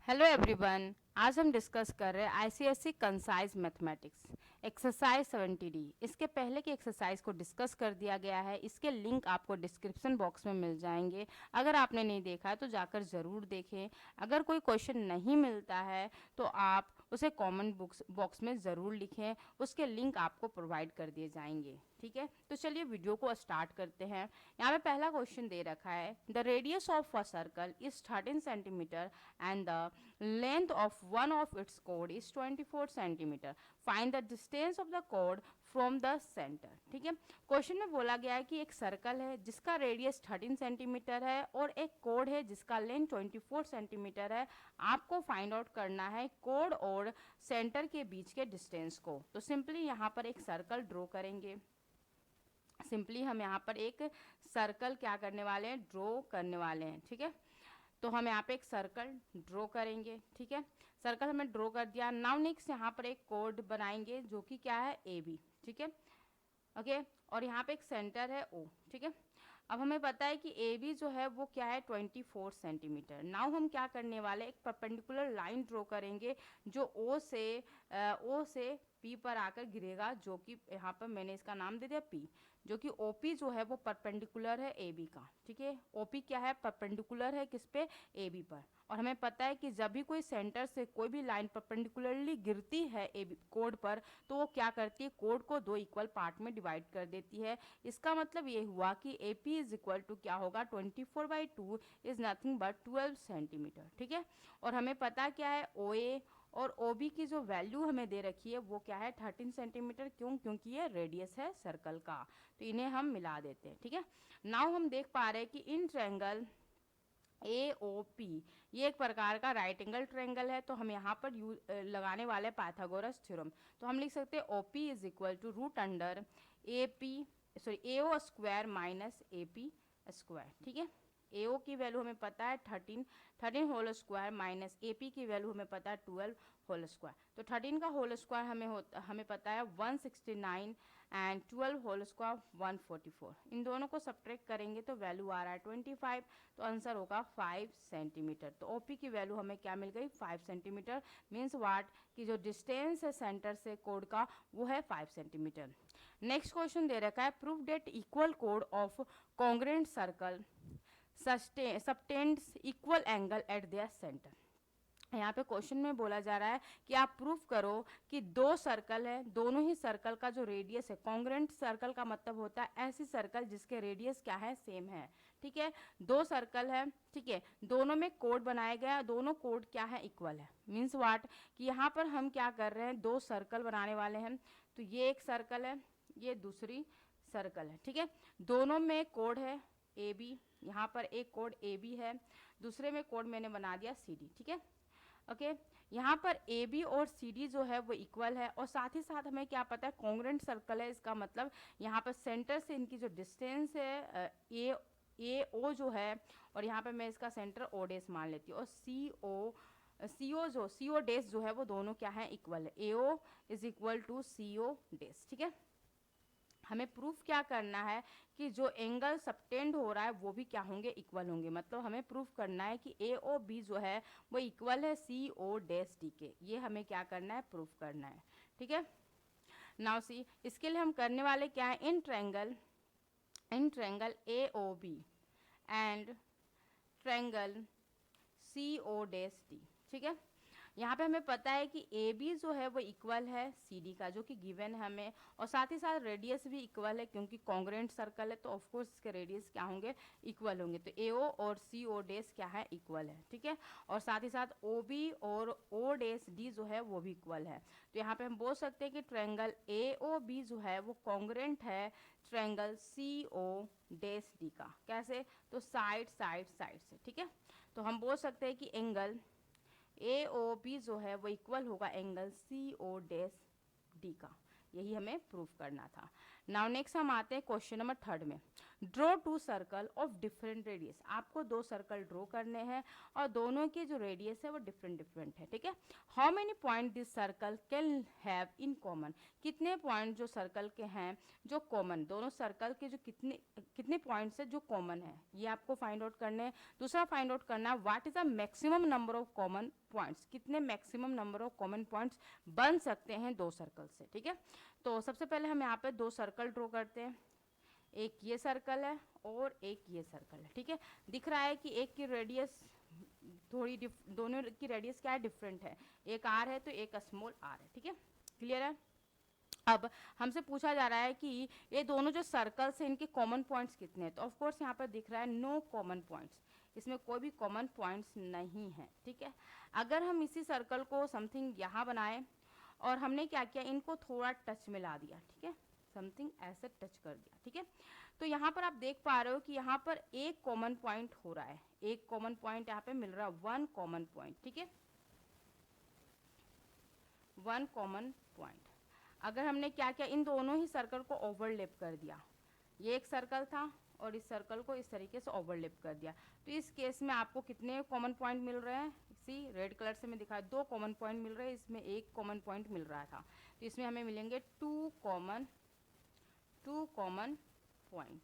Hello everyone. आज हम discuss कर रहे हैं ICSC concise mathematics exercise 70D। इसके पहले की एक्सरसाइज को डिस्कस कर दिया गया है। इसके लिंक आपको डिस्क्रिप्शन बॉक्स में मिल जाएंगे। अगर आपने नहीं देखा है तो जाकर ज़रूर देखें। अगर कोई क्वेश्चन नहीं मिलता है तो आप उसे कमेंट बॉक्स में ज़रूर लिखें, उसके लिंक आपको प्रोवाइड कर दिए जाएंगे। ठीक है, तो चलिए वीडियो को स्टार्ट करते हैं। यहाँ पे पहला क्वेश्चन दे रखा है, the radius of a circle is 13 centimetre and the length of one of its chord is 24 centimeter. Find the distance of the chord from the center. ठीक है, क्वेश्चन में बोला गया है कि एक सर्कल है जिसका रेडियस 13 सेंटीमीटर है और एक कोड है जिसका लेंथ 24 सेंटीमीटर है। आपको फाइंड आउट करना है कोड और सेंटर के बीच के डिस्टेंस को। तो सिंपली यहाँ पर एक सर्कल ड्रॉ करेंगे। सिंपली हम यहाँ पर एक सर्कल क्या करने वाले हैं, ड्रॉ करने वाले हैं। ठीक है, तो हम यहाँ पे एक सर्कल ड्रॉ करेंगे। ठीक है, सर्कल हमने ड्रॉ कर दिया। नाउ नेक्स्ट यहाँ पर एक कोड बनाएंगे जो कि क्या है, ए बी। ठीक है, ओके, और यहाँ पे एक सेंटर है ओ। ठीक है, अब हमें पता है कि ए बी जो है वो क्या है, 24 सेंटीमीटर। नाउ हम क्या करने वाले, एक परपेंडिकुलर लाइन ड्रॉ करेंगे जो ओ से पी पर आकर गिरेगा, जो कि यहाँ पर मैंने इसका नाम दे दिया पी, जो कि ओपी जो है वो परपेंडिकुलर है ए बी का। ठीक है, ओपी क्या है, परपेंडिकुलर है किस पे, ए बी पर। और हमें पता है कि जब भी कोई सेंटर से कोई भी लाइन परपेंडिकुलरली गिरती है ए बी कोड पर, तो वो क्या करती है, कोड को दो इक्वल पार्ट में डिवाइड कर देती है। इसका मतलब ये हुआ कि A P is equal to क्या होगा, 24/2 इज नथिंग बट 12 सेंटीमीटर। ठीक है, और हमें पता क्या है, ओ ए और ओ बी की जो वैल्यू हमें दे रखी है वो क्या है, 13 सेंटीमीटर। क्यों, क्योंकि ये रेडियस है सर्कल का, तो इन्हें हम मिला देते हैं। ठीक है, नाउ हम देख पा रहे हैं कि इन ट्रायंगल ए ओ पी ये एक प्रकार का राइट एंगल ट्रायंगल है। तो हम यहाँ पर लगाने वाले पाइथागोरस थ्योरम। तो हम लिख सकते हैं O P is equal to root under A P sorry A O square minus A P square. ठीक है, ए ओ की वैल्यू हमें पता है 13 whole square minus A P की वैल्यू हमें पता है 12 होल स्क्वायर। तो 13 का होल स्क्वायर हमें पता है 169 एंड 12 होल स्क्वायर 144। इन दोनों को सब्ट्रैक्ट करेंगे तो वैल्यू आ रहा है 25। तो आंसर होगा 5 सेंटीमीटर। तो ओपी की वैल्यू हमें क्या मिल गई, 5 सेंटीमीटर। मीन्स वाट की जो डिस्टेंस है सेंटर से कोड का वो है 5 सेंटीमीटर। नेक्स्ट क्वेश्चन दे रखा है, prove that equal code of congruent circle subtends equal angle eight there centre. यहाँ पे क्वेश्चन में बोला जा रहा है कि आप प्रूफ करो कि दो सर्कल है, दोनों ही सर्कल का जो रेडियस है, कॉन्ग्रेंट सर्कल का मतलब होता है ऐसी सर्कल जिसके रेडियस क्या है, सेम है। ठीक है, दो सर्कल है, ठीक है, दोनों में कोड बनाया गया, दोनों कोड क्या है, इक्वल है। मीन्स वाट कि यहाँ पर हम क्या कर रहे हैं, दो सर्कल बनाने वाले हैं। तो ये एक सर्कल है, ये दूसरी सर्कल है। ठीक है, दोनों में कोड है ए बी, यहाँ पर एक कोड ए बी है, दूसरे में कोड मैंने बना दिया सी डी। ठीक है, ओके, यहाँ पर ए बी और सी डी जो है वो इक्वल है। और साथ ही साथ हमें क्या पता है, कॉन्ग्रेंट सर्कल है, इसका मतलब यहाँ पर सेंटर से इनकी जो डिस्टेंस है ए ओ जो है, और यहाँ पर मैं इसका सेंटर ओ डेस मान लेती हूँ, और सी ओ डेस जो है वो दोनों क्या है, इक्वल है। ए ओ इज इक्वल टू सी ओ डेस। ठीक है, हमें प्रूफ क्या करना है कि जो एंगल सबटेंड हो रहा है वो भी क्या होंगे, इक्वल होंगे। मतलब हमें प्रूफ करना है कि ए ओ बी जो है वो इक्वल है सी ओ डैश डी के। ये हमें क्या करना है, प्रूफ करना है। ठीक है, नाउ सी, इसके लिए हम करने वाले क्या है, in triangle A O B and triangle C O dash D. ठीक है, यहाँ पे हमें पता है कि ए बी जो है वो इक्वल है सी डी का, जो कि गिवन है हमें, और साथ ही साथ रेडियस भी इक्वल है क्योंकि कॉन्ग्रेंट सर्कल है, तो ऑफकोर्स इसके रेडियस क्या होंगे, इक्वल होंगे। तो ए ओ और सी ओ डेस क्या है, इक्वल है। ठीक है, और साथ ही साथ ओ बी और ओ डेस डी जो है वो भी इक्वल है। तो यहाँ पे हम बोल सकते हैं कि ट्रायंगल ए ओ बी जो है वो कॉन्ग्रेंट है ट्रायंगल सी ओ डेस डी का। कैसे, तो साइड साइड साइड से। ठीक है, तो हम बोल सकते हैं कि एंगल ए ओ बी जो है वो इक्वल होगा angle C O dash D का। यही हमें प्रूफ करना था। नाउ नेक्स्ट हम आते हैं क्वेश्चन नंबर 3 में। Draw two circle of different radius, आपको दो सर्कल ड्रॉ करने हैं और दोनों के जो रेडियस है वो डिफरेंट डिफरेंट है, ठीक है। How many point this circle can have in common, कितने पॉइंट जो सर्कल के हैं जो कॉमन, दोनों सर्कल के जो कितने कितने पॉइंट्स है जो कॉमन है, ये आपको फाइंड आउट करने हैं। दूसरा फाइंड आउट करना है what is the maximum number of common points, कितने maximum number of common points बन सकते हैं दो सर्कल से, ठीक है। तो सबसे पहले हम यहाँ पे दो सर्कल ड्रॉ करते हैं, एक ये सर्कल है और एक ये सर्कल है, ठीक है। दिख रहा है कि एक की रेडियस थोड़ी दोनों की रेडियस क्या है, डिफरेंट है, एक आर है तो एक स्मॉल आर है, ठीक है, क्लियर है। अब हमसे पूछा जा रहा है कि ये दोनों जो सर्कल्स हैं इनके कॉमन पॉइंट्स कितने हैं, तो ऑफ कोर्स यहाँ पर दिख रहा है नो कॉमन पॉइंट्स, इसमें कोई भी कॉमन पॉइंट्स नहीं है, ठीक है। अगर हम इसी सर्कल को समथिंग यहाँ बनाएं और हमने क्या किया, इनको थोड़ा टच मिला दिया, ठीक है, समथिंग ऐसे टच कर दिया, ठीक है, तो यहाँ पर आप देख पा रहे हो कि यहाँ पर एक कॉमन पॉइंट हो रहा है, एक कॉमन पॉइंट यहाँ पे मिल रहा है, वन कॉमन पॉइंट, ठीक है, वन कॉमन पॉइंट। अगर हमने क्या किया, इन दोनों ही सर्कल को ओवरलैप कर दिया, ये एक सर्कल था और इस सर्कल को इस तरीके से ओवरलैप कर दिया, तो इस केस में आपको कितने कॉमन पॉइंट मिल रहे हैं, इसी रेड कलर से मैं दिखाया, दो कॉमन पॉइंट मिल रहे हैं, इसमें एक कॉमन पॉइंट मिल रहा था, तो इसमें हमें मिलेंगे टू कॉमन पॉइंट,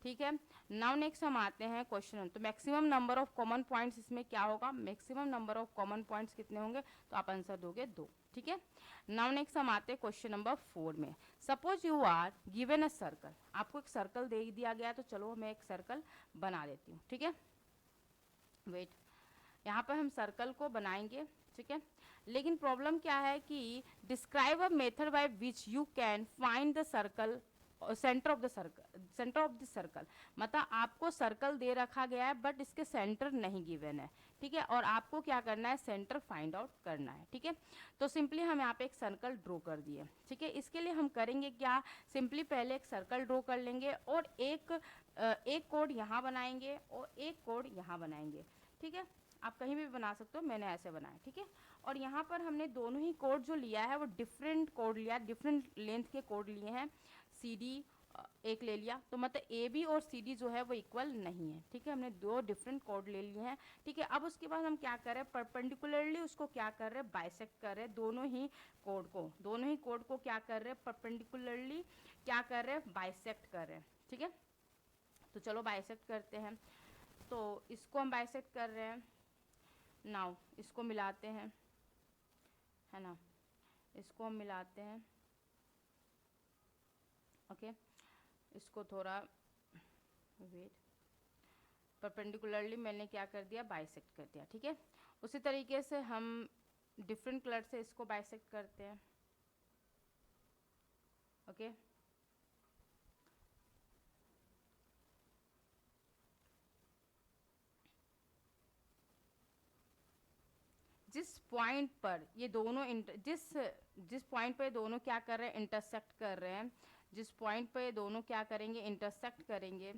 ठीक है। नाउ नेक्स्ट हम आते हैं क्वेश्चन, तो maximum number of common points इसमें क्या होगा, maximum number of common points कितने होंगे, तो आप आंसर दोगे दो, ठीक है। नाउ नेक्स्ट हम आते हैं क्वेश्चन नंबर 4 में। Suppose you are given a circle, आपको एक सर्कल दे दिया गया, तो चलो मैं एक सर्कल बना देती हूँ, ठीक है। वेट, यहाँ पर हम सर्कल को बनाएंगे, ठीक है, लेकिन प्रॉब्लम क्या है कि describe a method by which you can find the circle centre of the circle, मतलब आपको सर्कल दे रखा गया है बट इसके सेंटर नहीं गिवन है, ठीक है, और आपको क्या करना है, सेंटर फाइंड आउट करना है, ठीक है। तो सिंपली हम यहाँ पे एक सर्कल ड्रॉ कर दिए, ठीक है। इसके लिए हम करेंगे क्या, सिंपली पहले एक सर्कल ड्रॉ कर लेंगे और एक कोड यहाँ बनाएंगे और एक कोड यहाँ बनाएंगे, ठीक है, आप कहीं भी बना सकते हो, मैंने ऐसे बनाया, ठीक है। और यहाँ पर हमने दोनों ही कोड जो लिया है वो डिफरेंट कोड लिया, डिफरेंट लेंथ के कोड लिए हैं, सी डी एक ले लिया, तो मतलब ए बी और सी डी जो है वो इक्वल नहीं है, ठीक है, हमने दो डिफरेंट कोड ले लिए हैं, ठीक है। अब उसके बाद हम क्या कर रहे हैं, परपेंडिकुलरली उसको क्या कर रहे हैं, बाइसेक्ट कर रहे हैं, दोनों ही कोड को क्या कर रहे हैं, परपेंडिकुलरली क्या कर रहे हैं, बाइसेक्ट कर रहे हैं, ठीक है। तो चलो बाइसेक्ट करते हैं, तो इसको हम बाइसेक्ट कर रहे हैं, नाउ इसको मिलाते हैं, है ना, इसको हम मिलाते हैं, ओके, इसको थोड़ा वेट, परपेंडिकुलरली मैंने क्या कर दिया, बाइसेक्ट कर दिया, ठीक है। उसी तरीके से हम डिफरेंट कलर से इसको बाइसेक्ट करते हैं, ओके, जिस पॉइंट पर ये दोनों जिस पॉइंट पर दोनों क्या कर रहे हैं, इंटरसेक्ट कर रहे हैं, जिस पॉइंट पे दोनों क्या करेंगे, इंटरसेक्ट करेंगे,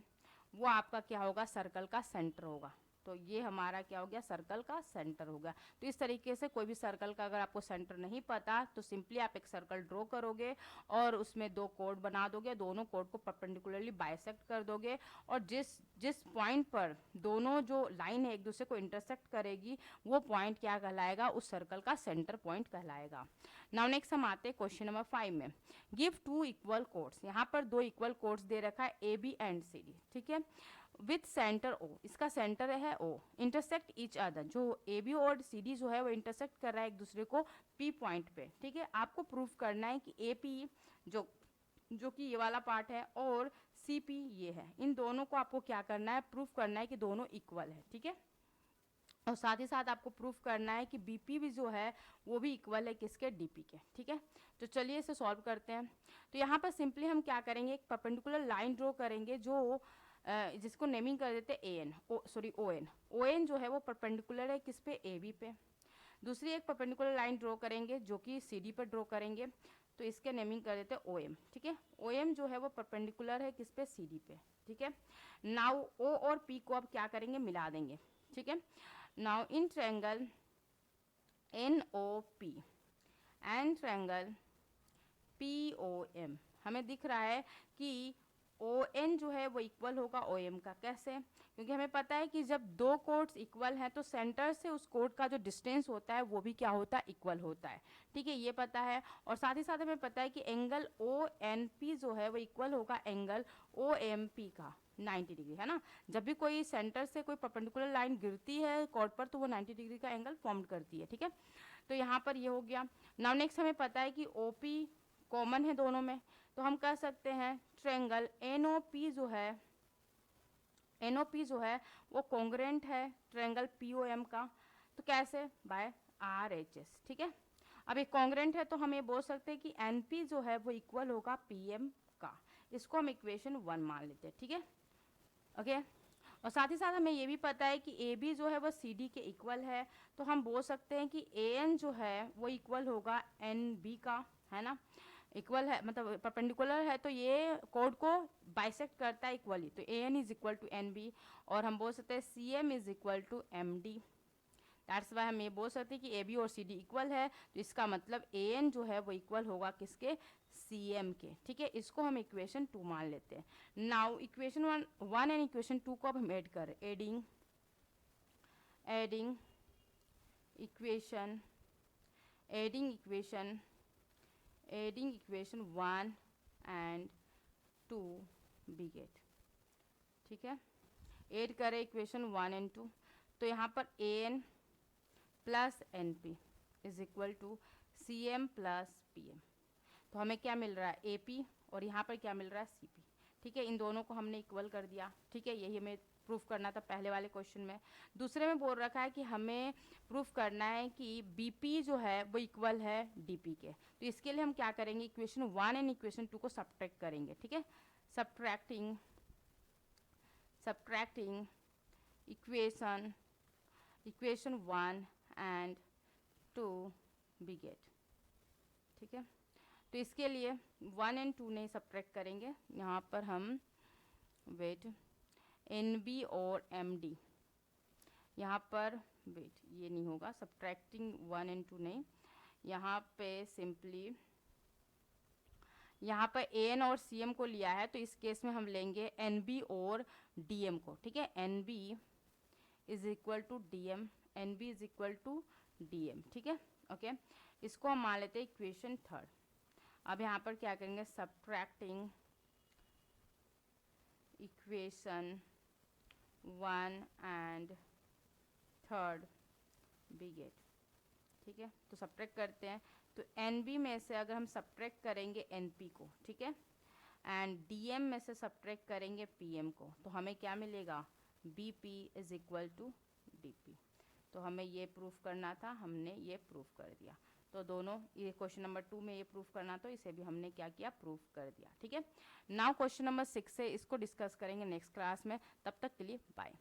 वो आपका क्या होगा, सर्कल का सेंटर होगा। तो ये हमारा क्या हो गया, सर्कल का सेंटर होगा। तो इस तरीके से कोई भी सर्कल का अगर आपको सेंटर नहीं पता तो सिंपली आप एक सर्कल ड्रॉ करोगे और उसमें दो कोड बना दोगे, दोनों कोड को परपेंडिकुलरली बाइसेक्ट कर दोगे और जिस जिस पॉइंट पर दोनों जो लाइन है एक दूसरे को इंटरसेक्ट करेगी वो पॉइंट क्या कहलाएगा, उस सर्कल का सेंटर पॉइंट कहलाएगा। नाउ नेक्स्ट हम आते हैं क्वेश्चन नंबर 5 में। गिव टू इक्वल कोड्स, यहाँ पर दो इक्वल कोड्स दे रखा है A B and C D, ठीक है, विथ सेंटर ओ, इसका सेंटर है ओ, इंटरसेक्ट ईच अदर, जो ए बी और सी डी जो है वो इंटरसेक्ट कर रहा है एक दूसरे को पी पॉइंट पे, ठीक है। आपको प्रूफ करना है कि ए पी जो कि ये वाला पार्ट है और सी पी ये है, इन दोनों को आपको क्या करना है, प्रूफ करना है कि दोनों इक्वल है, ठीक है। और साथ ही साथ आपको प्रूफ करना है कि बीपी भी जो है वो भी इक्वल है किसके, डीपी के, ठीक है। तो चलिए इसे सॉल्व करते हैं। तो यहाँ पर सिंपली हम क्या करेंगे, एक परपेंडिकुलर लाइन ड्रॉ करेंगे जो जिसको नेमिंग कर देते हैं ओ एन जो है वो परपेंडिकुलर है किस पे, ए बी पे। दूसरी एक परपेंडिकुलर लाइन ड्रॉ करेंगे जो कि सी डी पर ड्रॉ करेंगे, तो इसके नेमिंग कर देते हैं ओ एम, ठीक है। ओ एम जो है वो परपेंडिकुलर है किस पे, सी डी पे, ठीक है। नाउ ओ और पी को अब क्या करेंगे, मिला देंगे, ठीक है। Now in triangle N O P and triangle P O M, हमें दिख रहा है कि ON जो है वो इक्वल होगा OM का। कैसे? क्योंकि हमें पता है कि जब दो कोड्स इक्वल हैं तो सेंटर से उस कोड का जो डिस्टेंस होता है वो भी क्या होता है, इक्वल होता है। ठीक है, ये पता है। और साथ ही साथ हमें पता है कि एंगल ONP जो है वो इक्वल होगा एंगल OMP का 90 डिग्री, है ना। जब भी कोई सेंटर से कोई परपेंडिकुलर लाइन गिरती है कोड पर तो वो 90 डिग्री का एंगल फॉर्म करती है। ठीक है, तो यहाँ पर ये हो गया। नाउ नेक्स्ट हमें पता है कि OP कॉमन है दोनों में, तो हम कह सकते हैं ट्रायंगल NOP जो है वो कॉन्ग्रेंट है ट्रायंगल POM का। तो कैसे? By RHS। ठीक है, अब ये कॉन्ग्रेंट है तो हम ये बोल सकते हैं कि NP जो है वो इक्वल होगा PM का। इसको हम इक्वेशन 1 मान लेते हैं। ठीक है, ओके। और साथ ही साथ हमें ये भी पता है कि AB जो है वो CD के इक्वल है, तो हम बोल सकते हैं कि AN जो है वो इक्वल होगा NB का, है ना। इक्वल है मतलब परपेंडिकुलर है तो ये कोड को बाइसेक्ट करता है इक्वली, तो AN is equal to NB। और हम बोल सकते हैं CM is equal to MD। That's why हम ये बोल सकते हैं कि AB और CD इक्वल है, तो इसका मतलब AN जो है वो इक्वल होगा किसके? CM के। ठीक है, इसको हम इक्वेशन 2 मान लेते हैं। नाउ इक्वेशन 1 एंड इक्वेशन 2 को अब हम ऐड करें। Adding equation 1 and 2 we get. ठीक है, ऐड करें इक्वेशन 1 एंड 2, तो यहाँ पर AN plus NP is equal to CM plus PM। तो हमें क्या मिल रहा है? AP, और यहाँ पर क्या मिल रहा है? CP। ठीक है, इन दोनों को हमने इक्वल कर दिया। ठीक है, यही हमें प्रूफ करना था पहले वाले क्वेश्चन में। दूसरे में बोल रखा है कि हमें प्रूफ करना है कि BP जो है वो इक्वल है DP के। तो इसके लिए हम क्या करेंगे? इक्वेशन 1 एंड इक्वेशन 2 को सब्ट्रैक्ट करेंगे। ठीक है, subtracting equation 1 and 2 we get. ठीक है, तो इसके लिए 1 एंड 2 नहीं सब्ट्रैक्ट करेंगे। यहाँ पर हम वेट NB और MD, यहाँ पर वेट ये नहीं होगा, सब्ट्रैक्टिंग 1 एंड 2 नहीं, यहाँ पे सिंपली यहाँ पर AN और CM को लिया है, तो इस केस में हम लेंगे NB और DM को। ठीक है, NB is equal to DM, NB is equal to DM। ठीक है, ओके। इसको हम मान लेते हैं इक्वेशन 3। अब यहाँ पर क्या करेंगे? Subtracting equation 1 and 3 we get. ठीक है, तो सब्ट्रैक्ट करते हैं, तो NB में से अगर हम सब्ट्रैक्ट करेंगे NP को, ठीक है, एंड DM में से सब्ट्रैक्ट करेंगे PM को, तो हमें क्या मिलेगा? BP is equal to DP। तो हमें ये प्रूफ करना था, हमने ये प्रूफ कर दिया। तो दोनों, ये क्वेश्चन नंबर 2 में ये प्रूफ करना, तो इसे भी हमने क्या किया? प्रूफ कर दिया। ठीक है, नाउ क्वेश्चन नंबर 6 है, इसको डिस्कस करेंगे नेक्स्ट क्लास में। तब तक के लिए बाय।